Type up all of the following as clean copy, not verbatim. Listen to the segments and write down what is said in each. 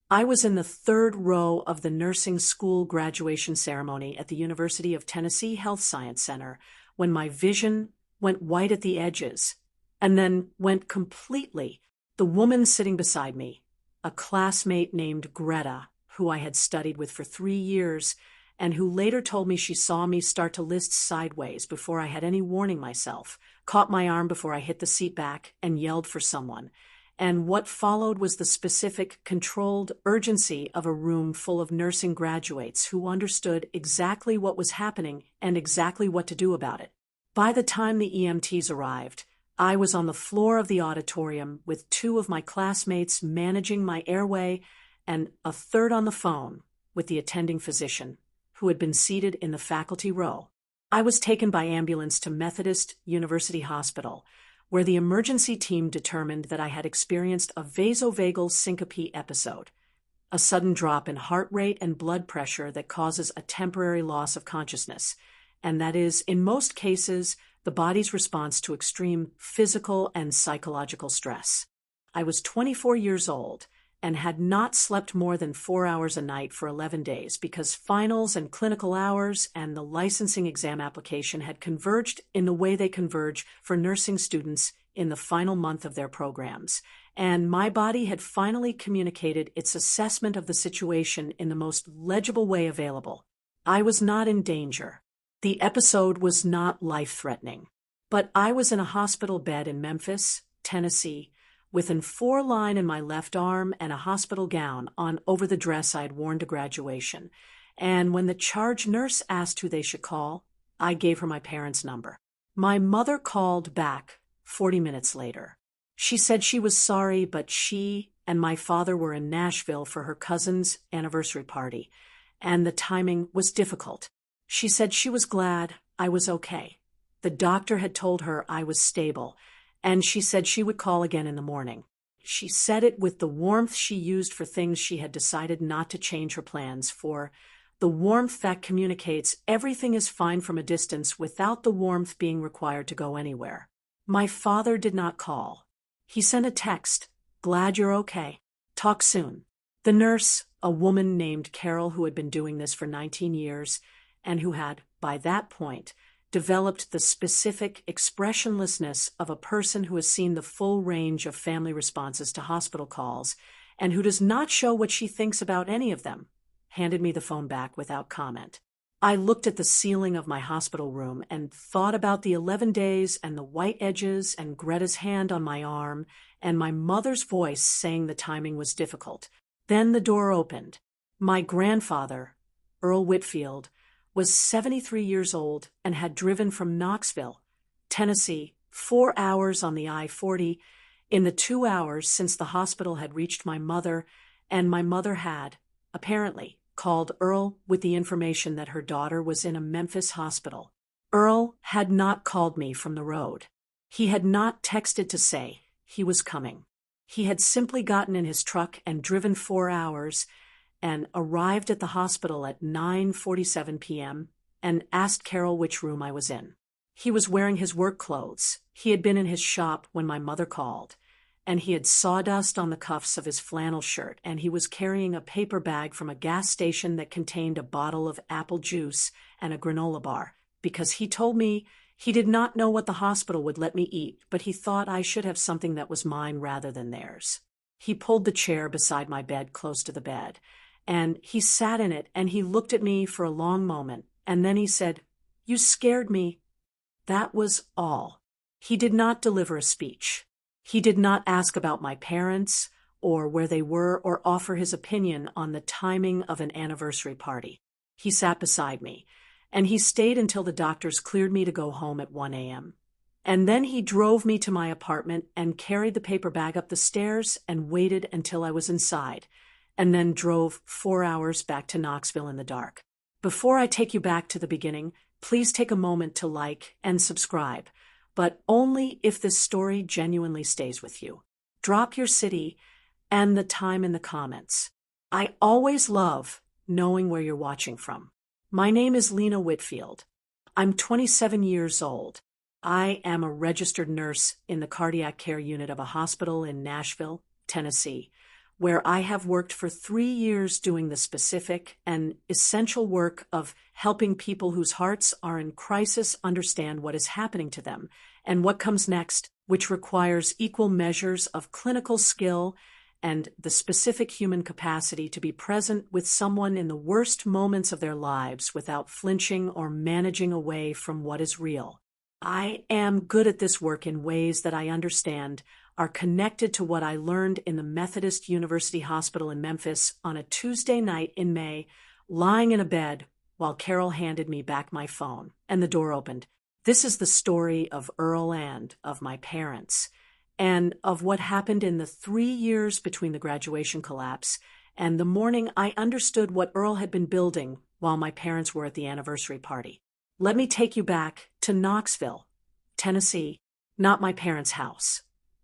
I was in the third row of the nursing school graduation ceremony at the University of Tennessee Health Science Center when my vision went white at the edges and then went completely. The woman sitting beside me, a classmate named Greta, who I had studied with for 3 years, and who later told me she saw me start to list sideways before I had any warning myself, caught my arm before I hit the seat back and yelled for someone. And what followed was the specific, controlled urgency of a room full of nursing graduates who understood exactly what was happening and exactly what to do about it. By the time the EMTs arrived, I was on the floor of the auditorium with 2 of my classmates managing my airway and a third on the phone with the attending physician, who had been seated in the faculty row. I was taken by ambulance to Methodist University Hospital, where the emergency team determined that I had experienced a vasovagal syncope episode, a sudden drop in heart rate and blood pressure that causes a temporary loss of consciousness, and that is, in most cases, the body's response to extreme physical and psychological stress. I was 24 years old and had not slept more than 4 hours a night for 11 days because finals and clinical hours and the licensing exam application had converged in the way they converge for nursing students in the final month of their programs, and my body had finally communicated its assessment of the situation in the most legible way available. I was not in danger. The episode was not life-threatening, but I was in a hospital bed in Memphis, Tennessee, with an 4-line in my left arm and a hospital gown on over the dress I had worn to graduation. And when the charge nurse asked who they should call, I gave her my parents' number. My mother called back 40 minutes later. She said she was sorry, but she and my father were in Nashville for her cousin's anniversary party, and the timing was difficult. She said she was glad I was okay. The doctor had told her I was stable, and she said she would call again in the morning. She said it with the warmth she used for things she had decided not to change her plans for, the warmth that communicates everything is fine from a distance without the warmth being required to go anywhere. My father did not call. He sent a text, "Glad you're okay. Talk soon." The nurse, a woman named Carol who had been doing this for 19 years, and who had, by that point, developed the specific expressionlessness of a person who has seen the full range of family responses to hospital calls and who does not show what she thinks about any of them, handed me the phone back without comment. I looked at the ceiling of my hospital room and thought about the 11 days and the white edges and Greta's hand on my arm and my mother's voice saying the timing was difficult. Then the door opened. My grandfather, Earl Whitfield, was 73 years old and had driven from Knoxville, Tennessee, 4 hours on the I-40 in the 2 hours since the hospital had reached my mother, and my mother had, apparently, called Earl with the information that her daughter was in a Memphis hospital. Earl had not called me from the road. He had not texted to say he was coming. He had simply gotten in his truck and driven 4 hours and arrived at the hospital at 9:47 p.m. and asked Carol which room I was in. He was wearing his work clothes. He had been in his shop when my mother called, and he had sawdust on the cuffs of his flannel shirt, and he was carrying a paper bag from a gas station that contained a bottle of apple juice and a granola bar, because he told me he did not know what the hospital would let me eat, but he thought I should have something that was mine rather than theirs. He pulled the chair beside my bed close to the bed, and he sat in it, and he looked at me for a long moment, and then he said, "You scared me." That was all. He did not deliver a speech. He did not ask about my parents, or where they were, or offer his opinion on the timing of an anniversary party. He sat beside me, and he stayed until the doctors cleared me to go home at 1 a.m. And then he drove me to my apartment and carried the paper bag up the stairs and waited until I was inside, and then drove 4 hours back to Knoxville in the dark. Before I take you back to the beginning, please take a moment to like and subscribe, but only if this story genuinely stays with you. Drop your city and the time in the comments. I always love knowing where you're watching from. My name is Lena Whitfield. I'm 27 years old. I am a registered nurse in the cardiac care unit of a hospital in Nashville, Tennessee, where I have worked for 3 years doing the specific and essential work of helping people whose hearts are in crisis understand what is happening to them and what comes next, which requires equal measures of clinical skill and the specific human capacity to be present with someone in the worst moments of their lives without flinching or managing away from what is real. I am good at this work in ways that I understand are connected to what I learned in the Methodist University Hospital in Memphis on a Tuesday night in May, lying in a bed while Carol handed me back my phone and the door opened. This is the story of Earl and of my parents, and of what happened in the 3 years between the graduation collapse and the morning I understood what Earl had been building while my parents were at the anniversary party. Let me take you back to Knoxville, Tennessee, not my parents' house.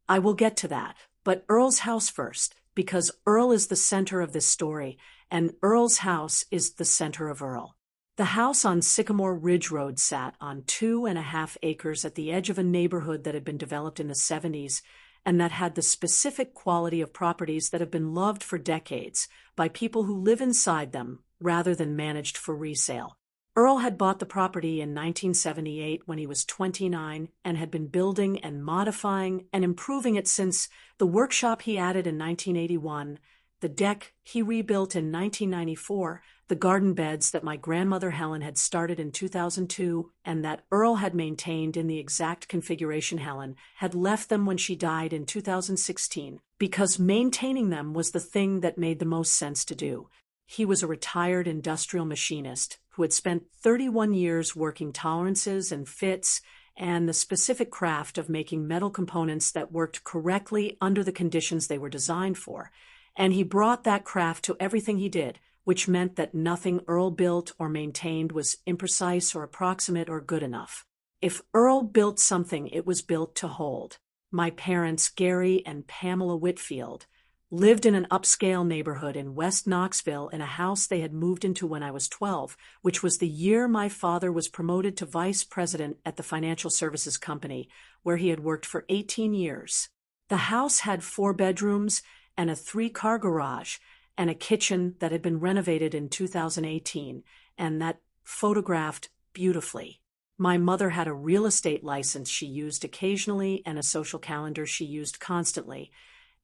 I will get to that, but Earl's house first, because Earl is the center of this story, and Earl's house is the center of Earl. The house on Sycamore Ridge Road sat on 2.5 acres at the edge of a neighborhood that had been developed in the 70s and that had the specific quality of properties that have been loved for decades by people who live inside them rather than managed for resale. Earl had bought the property in 1978 when he was 29 and had been building and modifying and improving it since the workshop he added in 1981, the deck he rebuilt in 1994, the garden beds that my grandmother Helen had started in 2002 and that Earl had maintained in the exact configuration Helen had left them when she died in 2016, because maintaining them was the thing that made the most sense to do. He was a retired industrial machinist who had spent 31 years working tolerances and fits and the specific craft of making metal components that worked correctly under the conditions they were designed for. And he brought that craft to everything he did, which meant that nothing Earl built or maintained was imprecise or approximate or good enough. If Earl built something, it was built to hold. My parents, Gary and Pamela Whitfield, lived in an upscale neighborhood in West Knoxville in a house they had moved into when I was 12, which was the year my father was promoted to vice president at the financial services company, where he had worked for 18 years. The house had 4 bedrooms and a 3-car garage and a kitchen that had been renovated in 2018 and that photographed beautifully. My mother had a real estate license she used occasionally and a social calendar she used constantly.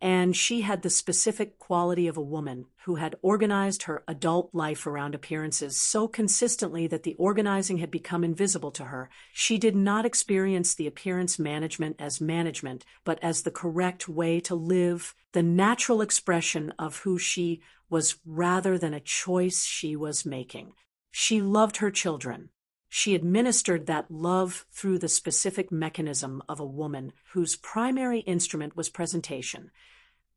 And she had the specific quality of a woman who had organized her adult life around appearances so consistently that the organizing had become invisible to her. She did not experience the appearance management as management, but as the correct way to live, the natural expression of who she was rather than a choice she was making. She loved her children. She administered that love through the specific mechanism of a woman whose primary instrument was presentation.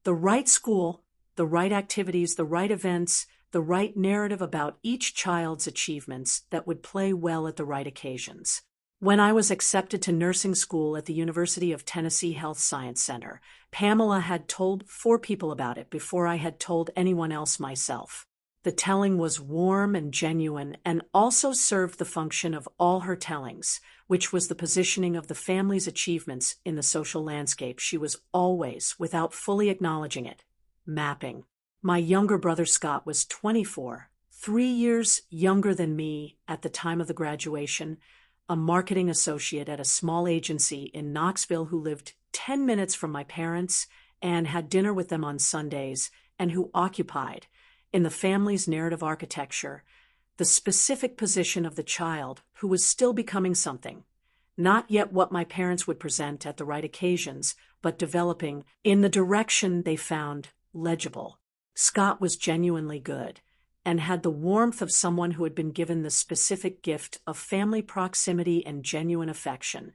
The right school, the right activities, the right events, the right narrative about each child's achievements that would play well at the right occasions. When I was accepted to nursing school at the University of Tennessee Health Science Center, Pamela had told 4 people about it before I had told anyone else myself. The telling was warm and genuine and also served the function of all her tellings, which was the positioning of the family's achievements in the social landscape she was always, without fully acknowledging it, mapping. My younger brother Scott was 24, 3 years younger than me at the time of the graduation, a marketing associate at a small agency in Knoxville who lived 10 minutes from my parents and had dinner with them on Sundays, and who occupied, in the family's narrative architecture, the specific position of the child who was still becoming something, not yet what my parents would present at the right occasions, but developing in the direction they found legible. Scott was genuinely good and had the warmth of someone who had been given the specific gift of family proximity and genuine affection,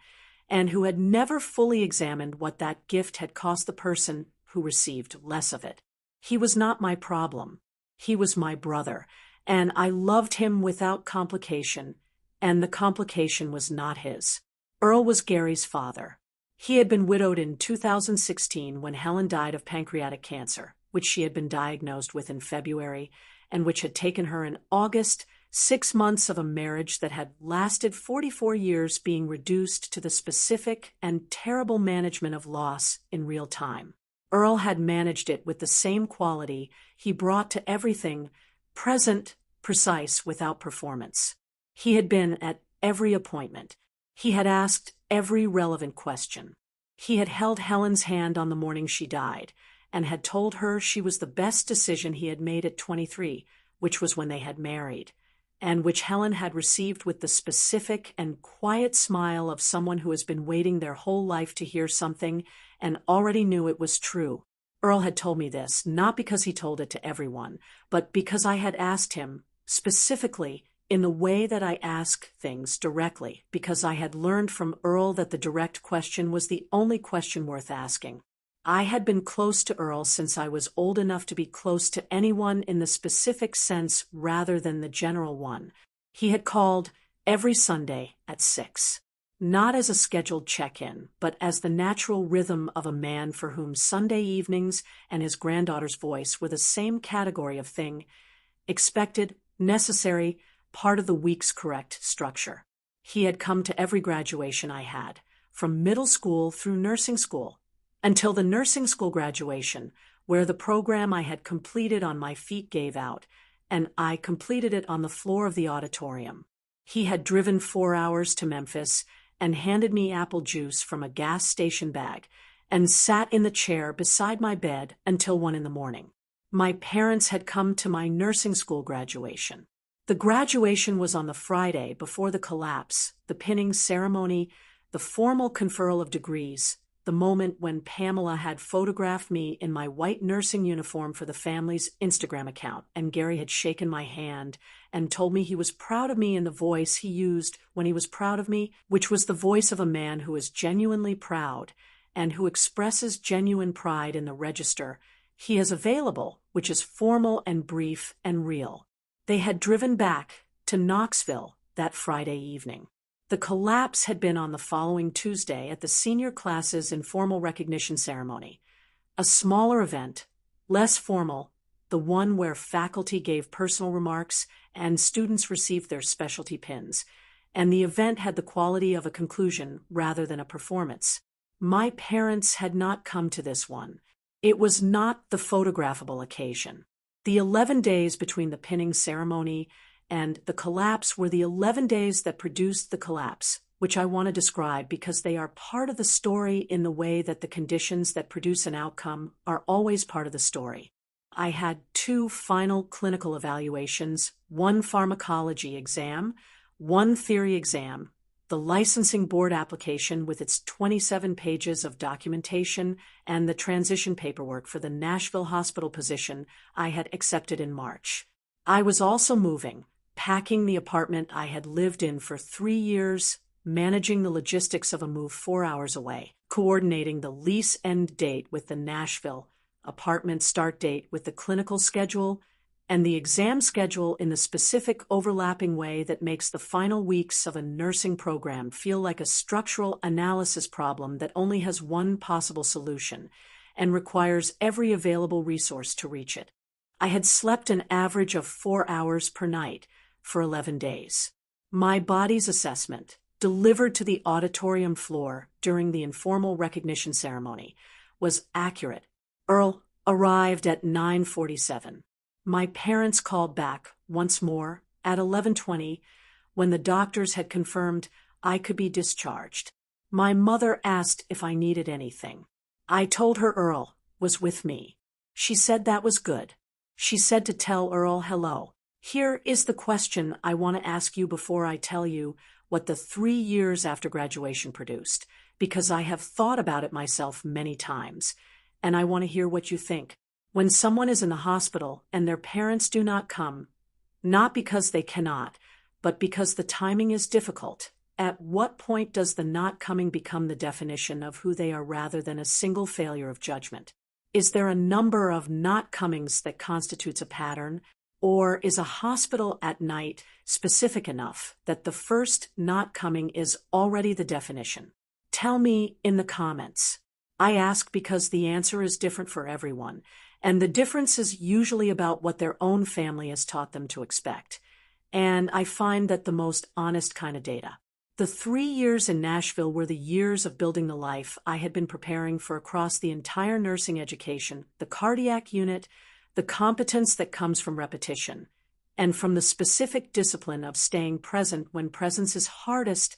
and who had never fully examined what that gift had cost the person who received less of it. He was not my problem. He was my brother, and I loved him without complication, and the complication was not his. Earl was Gary's father. He had been widowed in 2016 when Helen died of pancreatic cancer, which she had been diagnosed with in February, and which had taken her in August, 6 months of a marriage that had lasted 44 years being reduced to the specific and terrible management of loss in real time. Earl had managed it with the same quality he brought to everything, present, precise, without performance. He had been at every appointment. He had asked every relevant question. He had held Helen's hand on the morning she died, and had told her she was the best decision he had made at 23, which was when they had married, and which Helen had received with the specific and quiet smile of someone who has been waiting their whole life to hear something and already knew it was true. Earl had told me this, not because he told it to everyone, but because I had asked him, specifically, in the way that I ask things directly, because I had learned from Earl that the direct question was the only question worth asking. I had been close to Earl since I was old enough to be close to anyone in the specific sense rather than the general one. He had called every Sunday at 6. Not as a scheduled check-in, but as the natural rhythm of a man for whom Sunday evenings and his granddaughter's voice were the same category of thing, expected, necessary, part of the week's correct structure. He had come to every graduation I had, from middle school through nursing school, until the nursing school graduation, where the program I had completed on my feet gave out, and I completed it on the floor of the auditorium. He had driven 4 hours to Memphis and handed me apple juice from a gas station bag, and sat in the chair beside my bed until 1 in the morning. My parents had come to my nursing school graduation. The graduation was on the Friday before the collapse, the pinning ceremony, the formal conferral of degrees, the moment when Pamela had photographed me in my white nursing uniform for the family's Instagram account, and Gary had shaken my hand and told me he was proud of me in the voice he used when he was proud of me, which was the voice of a man who is genuinely proud and who expresses genuine pride in the register he has available, which is formal and brief and real. They had driven back to Knoxville that Friday evening. The collapse had been on the following Tuesday at the senior class's informal recognition ceremony, a smaller event, less formal, the one where faculty gave personal remarks and students received their specialty pins, and the event had the quality of a conclusion rather than a performance. My parents had not come to this one. It was not the photographable occasion. The 11 days between the pinning ceremony and the collapse were the 11 days that produced the collapse, which I want to describe because they are part of the story in the way that the conditions that produce an outcome are always part of the story. I had 2 final clinical evaluations, 1 pharmacology exam, 1 theory exam, the licensing board application with its 27 pages of documentation, and the transition paperwork for the Nashville hospital position I had accepted in March. I was also moving, packing the apartment I had lived in for 3 years, managing the logistics of a move 4 hours away, coordinating the lease end date with the Nashville apartment start date with the clinical schedule, and the exam schedule in the specific overlapping way that makes the final weeks of a nursing program feel like a structural analysis problem that only has one possible solution and requires every available resource to reach it. I had slept an average of 4 hours per night for 11 days. My body's assessment, delivered to the auditorium floor during the informal recognition ceremony, was accurate. Earl arrived at 9:47. My parents called back once more at 11:20 when the doctors had confirmed I could be discharged. My mother asked if I needed anything. I told her Earl was with me. She said that was good. She said to tell Earl hello. Here is the question I want to ask you before I tell you what the 3 years after graduation produced, because I have thought about it myself many times, and I want to hear what you think. When someone is in the hospital and their parents do not come, not because they cannot, but because the timing is difficult, at what point does the not coming become the definition of who they are rather than a single failure of judgment? Is there a number of not comings that constitutes a pattern, or is a hospital at night specific enough that the first not coming is already the definition? Tell me in the comments. I ask because the answer is different for everyone, and the difference is usually about what their own family has taught them to expect. And I find that the most honest kind of data. The 3 years in Nashville were the years of building the life I had been preparing for across the entire nursing education, the cardiac unit, the competence that comes from repetition, and from the specific discipline of staying present when presence is hardest,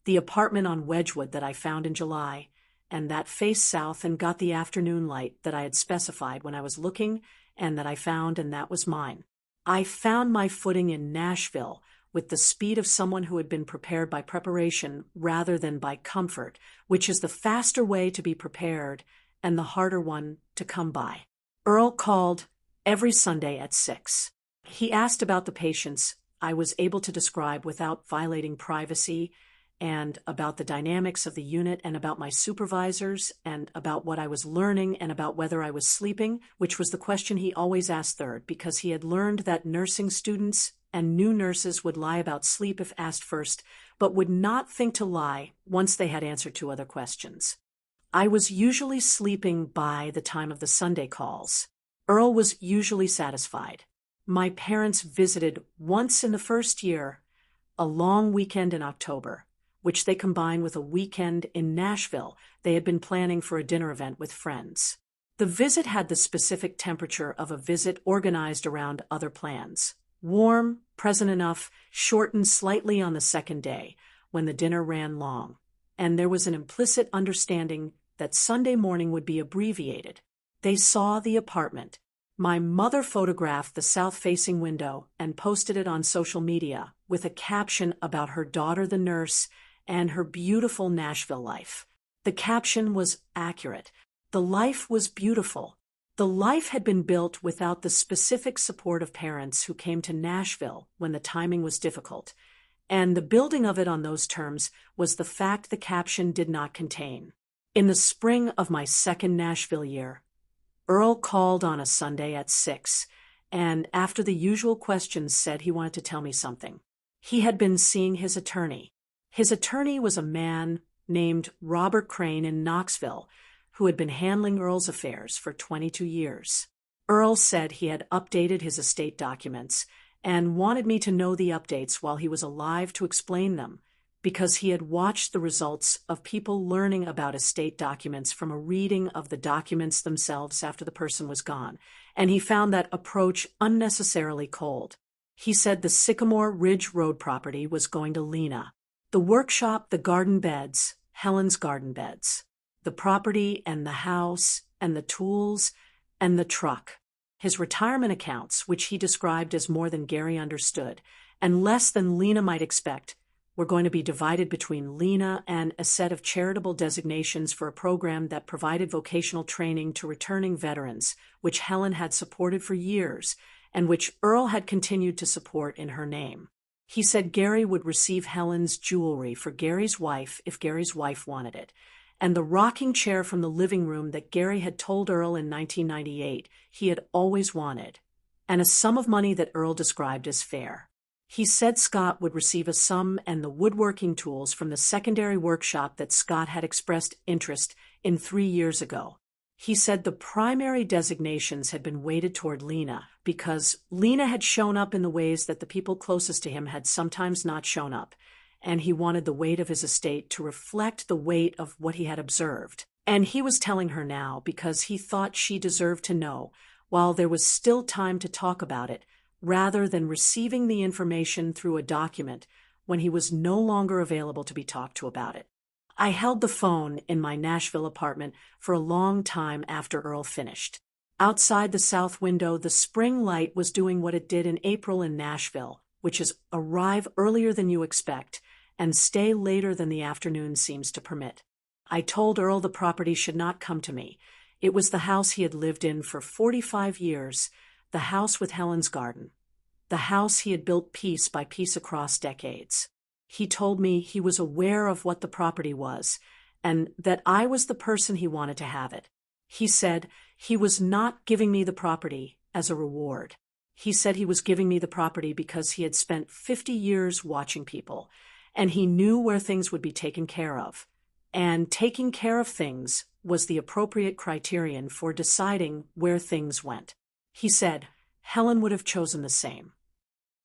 the apartment on Wedgwood that I found in July, and that faced south and got the afternoon light that I had specified when I was looking and that I found, and that was mine. I found my footing in Nashville with the speed of someone who had been prepared by preparation rather than by comfort, which is the faster way to be prepared and the harder one to come by. Earl called every Sunday at 6. He asked about the patients I was able to describe without violating privacy, and about the dynamics of the unit, and about my supervisors, and about what I was learning, and about whether I was sleeping, which was the question he always asked third, because he had learned that nursing students and new nurses would lie about sleep if asked first, but would not think to lie once they had answered 2 other questions. I was usually sleeping by the time of the Sunday calls. Earl was usually satisfied. My parents visited once in the first year, a long weekend in October, which they combined with a weekend in Nashville they had been planning for a dinner event with friends. The visit had the specific temperature of a visit organized around other plans. Warm, present enough, shortened slightly on the second day, when the dinner ran long, and there was an implicit understanding that Sunday morning would be abbreviated. They saw the apartment. My mother photographed the south-facing window and posted it on social media with a caption about her daughter, the nurse, and her beautiful Nashville life. The caption was accurate. The life was beautiful. The life had been built without the specific support of parents who came to Nashville when the timing was difficult, and the building of it on those terms was the fact the caption did not contain. In the spring of my second Nashville year, Earl called on a Sunday at 6, and after the usual questions said he wanted to tell me something. He had been seeing his attorney. His attorney was a man named Robert Crane in Knoxville, who had been handling Earl's affairs for 22 years. Earl said he had updated his estate documents and wanted me to know the updates while he was alive to explain them, because he had watched the results of people learning about estate documents from a reading of the documents themselves after the person was gone, and he found that approach unnecessarily cold. He said the Sycamore Ridge Road property was going to Lena. The workshop, the garden beds, Helen's garden beds, the property and the house and the tools and the truck. His retirement accounts, which he described as more than Gary understood, and less than Lena might expect, were going to be divided between Lena and a set of charitable designations for a program that provided vocational training to returning veterans, which Helen had supported for years, and which Earl had continued to support in her name. He said Gary would receive Helen's jewelry for Gary's wife if Gary's wife wanted it, and the rocking chair from the living room that Gary had told Earl in 1998 he had always wanted, and a sum of money that Earl described as fair. He said Scott would receive a sum and the woodworking tools from the secondary workshop that Scott had expressed interest in 3 years ago. He said the primary designations had been weighted toward Lena because Lena had shown up in the ways that the people closest to him had sometimes not shown up, and he wanted the weight of his estate to reflect the weight of what he had observed. And he was telling her now because he thought she deserved to know, while there was still time to talk about it, rather than receiving the information through a document when he was no longer available to be talked to about it. I held the phone in my Nashville apartment for a long time after Earl finished. Outside the south window, the spring light was doing what it did in April in Nashville, which is arrive earlier than you expect and stay later than the afternoon seems to permit. I told Earl the property should not come to me. It was the house he had lived in for 45 years, the house with Helen's garden, the house he had built piece by piece across decades. He told me he was aware of what the property was, and that I was the person he wanted to have it. He said he was not giving me the property as a reward. He said he was giving me the property because he had spent 50 years watching people, and he knew where things would be taken care of. And taking care of things was the appropriate criterion for deciding where things went. He said Helen would have chosen the same.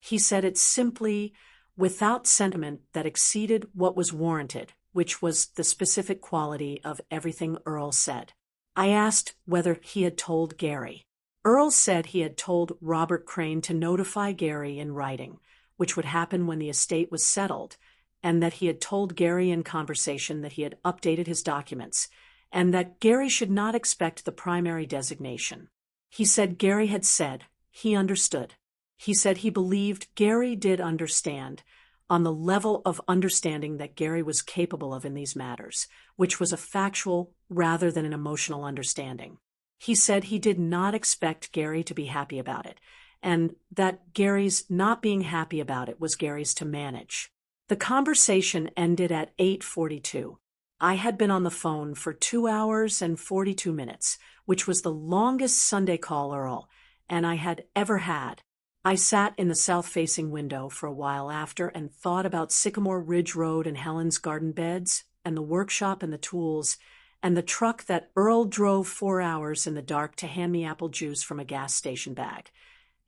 He said it simply without sentiment that exceeded what was warranted, which was the specific quality of everything Earl said. I asked whether he had told Gary. Earl said he had told Robert Crane to notify Gary in writing, which would happen when the estate was settled, and that he had told Gary in conversation that he had updated his documents, and that Gary should not expect the primary designation. He said Gary had said he understood. He said he believed Gary did understand, on the level of understanding that Gary was capable of in these matters, which was a factual rather than an emotional understanding. He said he did not expect Gary to be happy about it, and that Gary's not being happy about it was Gary's to manage. The conversation ended at 8:42. I had been on the phone for 2 hours and 42 minutes, which was the longest Sunday call, Earl, and I had ever had. I sat in the south-facing window for a while after and thought about Sycamore Ridge Road and Helen's garden beds, and the workshop and the tools, and the truck that Earl drove 4 hours in the dark to hand me apple juice from a gas station bag.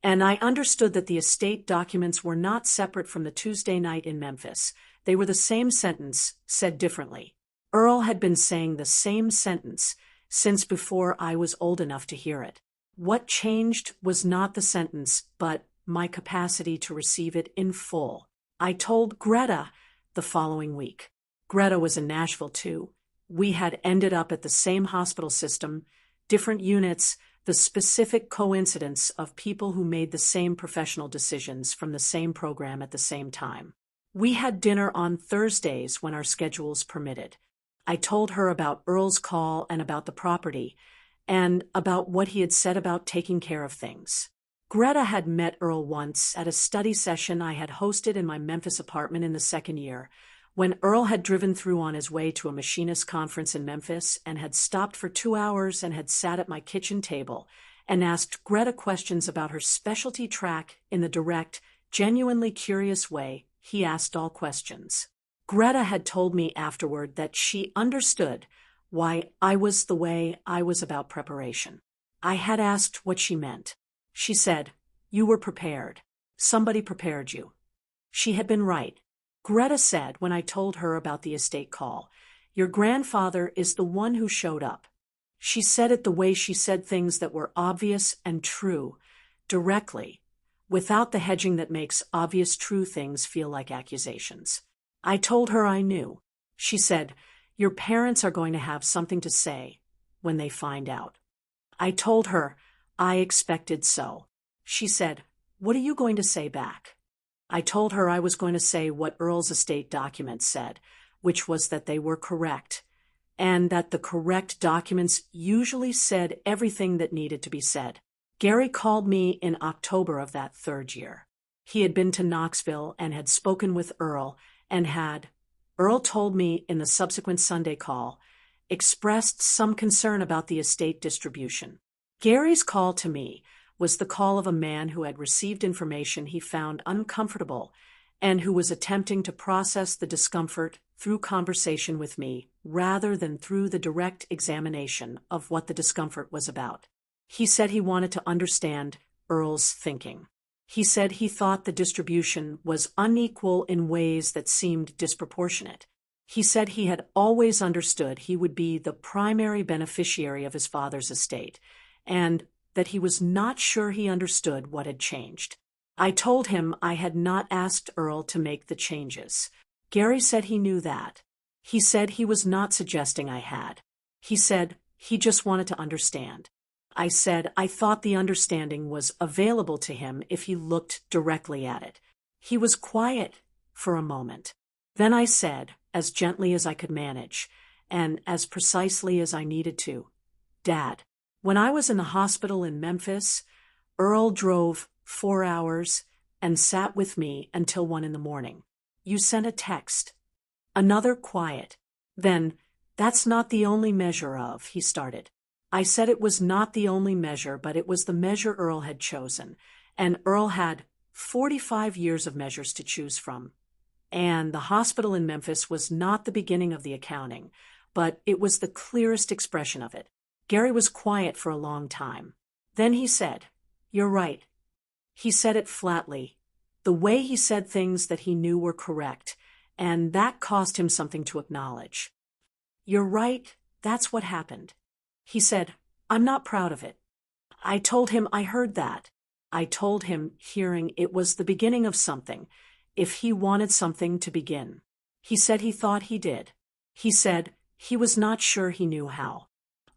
And I understood that the estate documents were not separate from the Tuesday night in Memphis. They were the same sentence, said differently. Earl had been saying the same sentence since before I was old enough to hear it. What changed was not the sentence, but my capacity to receive it in full. I told Greta the following week. Greta was in Nashville too. We had ended up at the same hospital system, different units, the specific coincidence of people who made the same professional decisions from the same program at the same time. We had dinner on Thursdays when our schedules permitted. I told her about Earl's call and about the property, and about what he had said about taking care of things. Greta had met Earl once at a study session I had hosted in my Memphis apartment in the second year, when Earl had driven through on his way to a machinist conference in Memphis and had stopped for 2 hours and had sat at my kitchen table and asked Greta questions about her specialty track in the direct, genuinely curious way he asked all questions. Greta had told me afterward that she understood why I was the way I was about preparation. I had asked what she meant. She said, "You were prepared. Somebody prepared you." She had been right. Greta said when I told her about the estate call, "Your grandfather is the one who showed up." She said it the way she said things that were obvious and true, directly, without the hedging that makes obvious true things feel like accusations. I told her I knew. She said, "Your parents are going to have something to say when they find out." I told her I expected so. She said, "What are you going to say back?" I told her I was going to say what Earl's estate documents said, which was that they were correct, and that the correct documents usually said everything that needed to be said. Gary called me in October of that third year. He had been to Knoxville and had spoken with Earl and had, Earl told me in the subsequent Sunday call, expressed some concern about the estate distribution. Gary's call to me was the call of a man who had received information he found uncomfortable and who was attempting to process the discomfort through conversation with me rather than through the direct examination of what the discomfort was about. He said he wanted to understand Earl's thinking. He said he thought the distribution was unequal in ways that seemed disproportionate. He said he had always understood he would be the primary beneficiary of his father's estate, and that he was not sure he understood what had changed. I told him I had not asked Earl to make the changes. Gary said he knew that. He said he was not suggesting I had. He said he just wanted to understand. I said I thought the understanding was available to him if he looked directly at it. He was quiet for a moment. Then I said, as gently as I could manage, and as precisely as I needed to, "Dad, when I was in the hospital in Memphis, Earl drove 4 hours and sat with me until 1 in the morning. You sent a text." Another quiet. Then, "That's not the only measure of," he started. I said it was not the only measure, but it was the measure Earl had chosen, and Earl had 45 years of measures to choose from. And the hospital in Memphis was not the beginning of the accounting, but it was the clearest expression of it. Gary was quiet for a long time. Then he said, "You're right." He said it flatly, The way he said things that he knew were correct, and that cost him something to acknowledge. "You're right, that's what happened." He said, "I'm not proud of it." I told him I heard that. I told him hearing it was the beginning of something, if he wanted something to begin. He said he thought he did. He said he was not sure he knew how.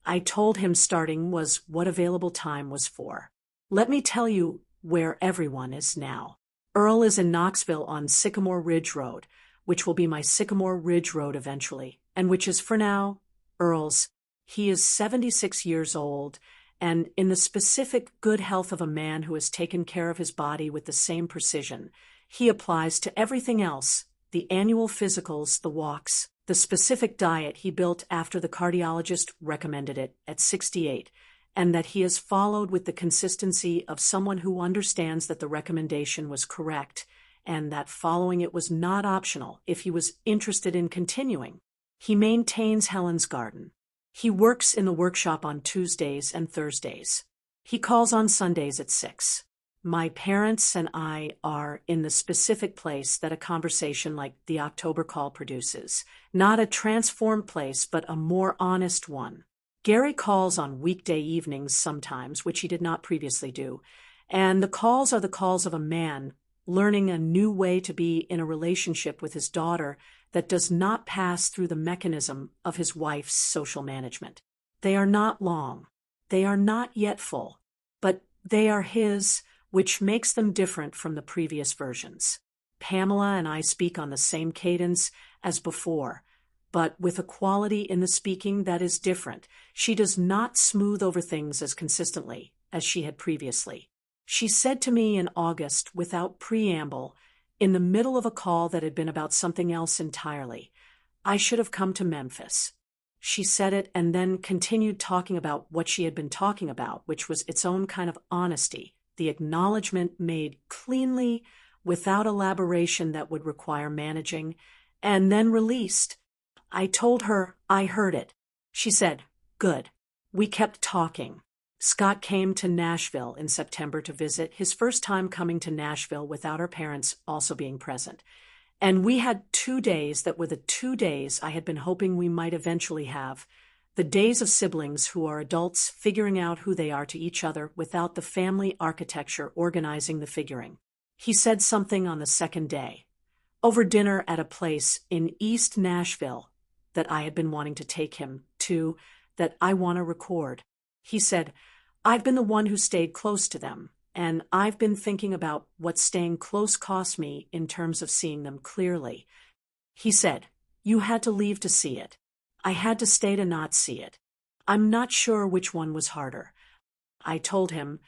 I told him starting was what available time was for. Let me tell you where everyone is now. Earl is in Knoxville on Sycamore Ridge Road, which will be my Sycamore Ridge Road eventually, and which is for now Earl's. He is 76 years old, and in the specific good health of a man who has taken care of his body with the same precision, he applies to everything else: the annual physicals, the walks, the specific diet he built after the cardiologist recommended it at 68, and that he has followed with the consistency of someone who understands that the recommendation was correct, and that following it was not optional if he was interested in continuing. He maintains Helen's Garden. He works in the workshop on Tuesdays and Thursdays. He calls on Sundays at 6. My parents and I are in the specific place that a conversation like the October call produces. Not a transformed place, but a more honest one. Gary calls on weekday evenings sometimes, which he did not previously do, and the calls are the calls of a man learning a new way to be in a relationship with his daughter that does not pass through the mechanism of his wife's social management. They are not long. They are not yet full, but they are his, which makes them different from the previous versions. Pamela and I speak on the same cadence as before, but with a quality in the speaking that is different. She does not smooth over things as consistently as she had previously. She said to me in August, without preamble, in the middle of a call that had been about something else entirely, "I should have come to Memphis." She said it and then continued talking about what she had been talking about, which was its own kind of honesty, the acknowledgement made cleanly, without elaboration that would require managing, and then released. I told her I heard it. She said, "Good." We kept talking. Scott came to Nashville in September to visit, his first time coming to Nashville without our parents also being present. And we had 2 days that were the 2 days I had been hoping we might eventually have, the days of siblings who are adults figuring out who they are to each other without the family architecture organizing the figuring. He said something on the second day, over dinner at a place in East Nashville that I had been wanting to take him to, that I want to record. He said, "I've been the one who stayed close to them, and I've been thinking about what staying close cost me in terms of seeing them clearly." He said, "You had to leave to see it. I had to stay to not see it. I'm not sure which one was harder." I told him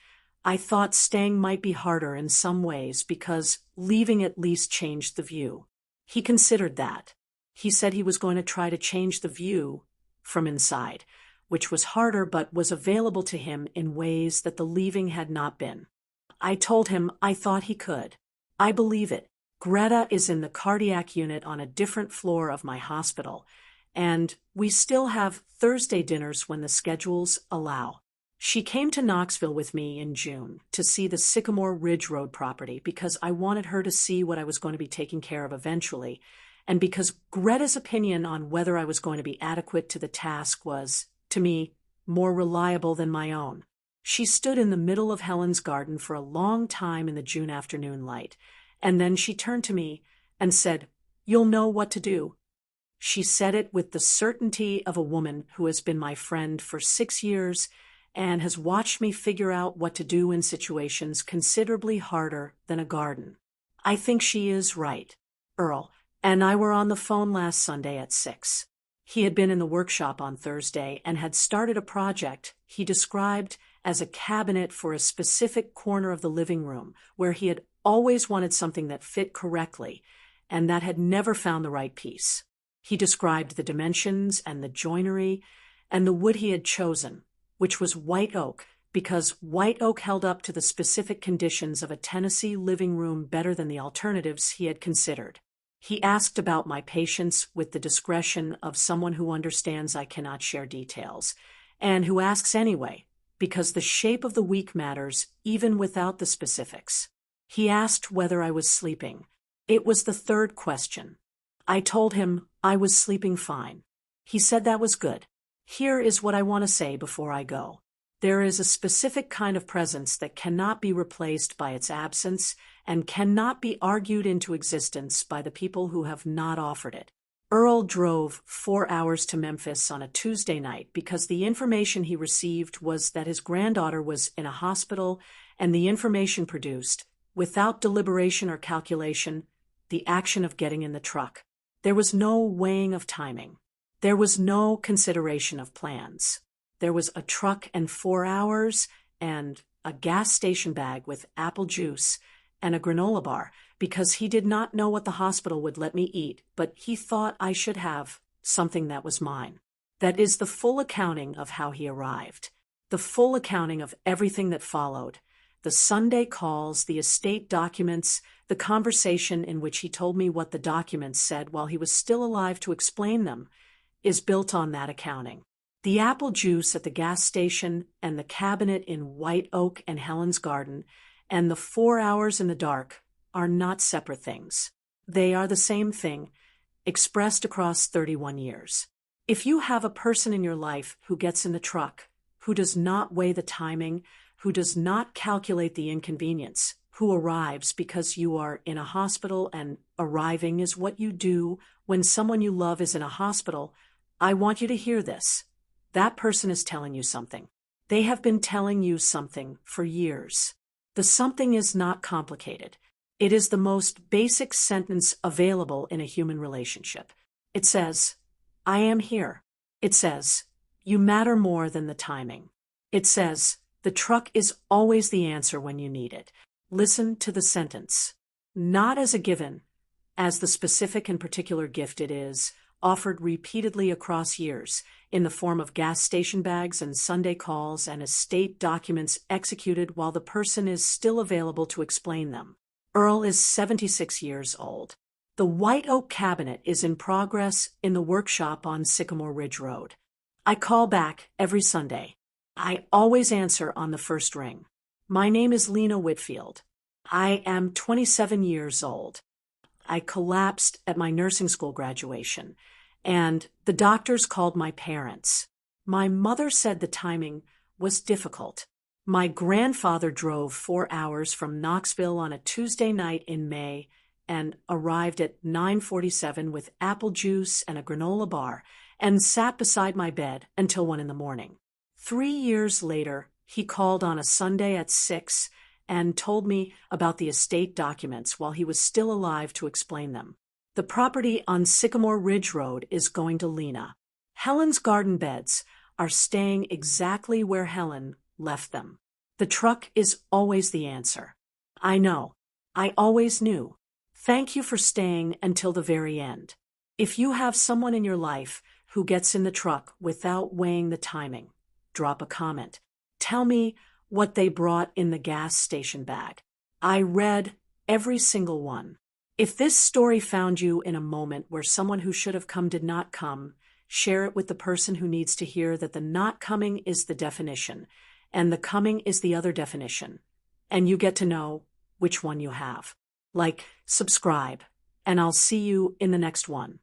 I thought staying might be harder in some ways because leaving at least changed the view. He considered that. He said he was going to try to change the view from inside, which was harder but was available to him in ways that the leaving had not been. I told him I thought he could. I believe it. Greta is in the cardiac unit on a different floor of my hospital, and we still have Thursday dinners when the schedules allow. She came to Knoxville with me in June to see the Sycamore Ridge Road property because I wanted her to see what I was going to be taking care of eventually, and because Greta's opinion on whether I was going to be adequate to the task was, to me, more reliable than my own. She stood in the middle of Helen's Garden for a long time in the June afternoon light, and then she turned to me and said, "You'll know what to do." She said it with the certainty of a woman who has been my friend for 6 years and has watched me figure out what to do in situations considerably harder than a garden. I think she is right. Earl and I were on the phone last Sunday at 6. He had been in the workshop on Thursday and had started a project he described as a cabinet for a specific corner of the living room where he had always wanted something that fit correctly and that had never found the right piece. He described the dimensions and the joinery and the wood he had chosen, which was white oak, because white oak held up to the specific conditions of a Tennessee living room better than the alternatives he had considered. He asked about my patience with the discretion of someone who understands I cannot share details, and who asks anyway, because the shape of the week matters even without the specifics. He asked whether I was sleeping. It was the third question. I told him I was sleeping fine. He said that was good. Here is what I want to say before I go. There is a specific kind of presence that cannot be replaced by its absence and cannot be argued into existence by the people who have not offered it. Earl drove 4 hours to Memphis on a Tuesday night because the information he received was that his granddaughter was in a hospital, and the information produced, without deliberation or calculation, the action of getting in the truck. There was no weighing of timing. There was no consideration of plans. There was a truck and 4 hours and a gas station bag with apple juice and a granola bar, because he did not know what the hospital would let me eat, but he thought I should have something that was mine. That is the full accounting of how he arrived, the full accounting of everything that followed, the Sunday calls, the estate documents, the conversation in which he told me what the documents said while he was still alive to explain them, is built on that accounting. The apple juice at the gas station and the cabinet in White Oak and Helen's garden and the 4 hours in the dark are not separate things. They are the same thing, expressed across 31 years. If you have a person in your life who gets in the truck, who does not weigh the timing, who does not calculate the inconvenience, who arrives because you are in a hospital and arriving is what you do when someone you love is in a hospital, I want you to hear this. That person is telling you something. They have been telling you something for years. The something is not complicated. It is the most basic sentence available in a human relationship. It says, I am here. It says, you matter more than the timing. It says, the truck is always the answer when you need it. Listen to the sentence. Not as a given, as the specific and particular gift it is, offered repeatedly across years, in the form of gas station bags and Sunday calls and estate documents executed while the person is still available to explain them. Earl is 76 years old. The White Oak cabinet is in progress in the workshop on Sycamore Ridge Road. I call back every Sunday. I always answer on the first ring. My name is Lena Whitfield. I am 27 years old. I collapsed at my nursing school graduation, and the doctors called my parents. My mother said the timing was difficult. My grandfather drove 4 hours from Knoxville on a Tuesday night in May and arrived at 9:47 with apple juice and a granola bar and sat beside my bed until 1 a.m. 3 years later, he called on a Sunday at 6 and told me about the estate documents while he was still alive to explain them. The property on Sycamore Ridge Road is going to Lena. Helen's garden beds are staying exactly where Helen left them. The truck is always the answer. I know. I always knew. Thank you for staying until the very end. If you have someone in your life who gets in the truck without weighing the timing, drop a comment. Tell me what they brought in the gas station bag. I read every single one. If this story found you in a moment where someone who should have come did not come, share it with the person who needs to hear that the not coming is the definition, and the coming is the other definition, and you get to know which one you have. Like, subscribe, and I'll see you in the next one.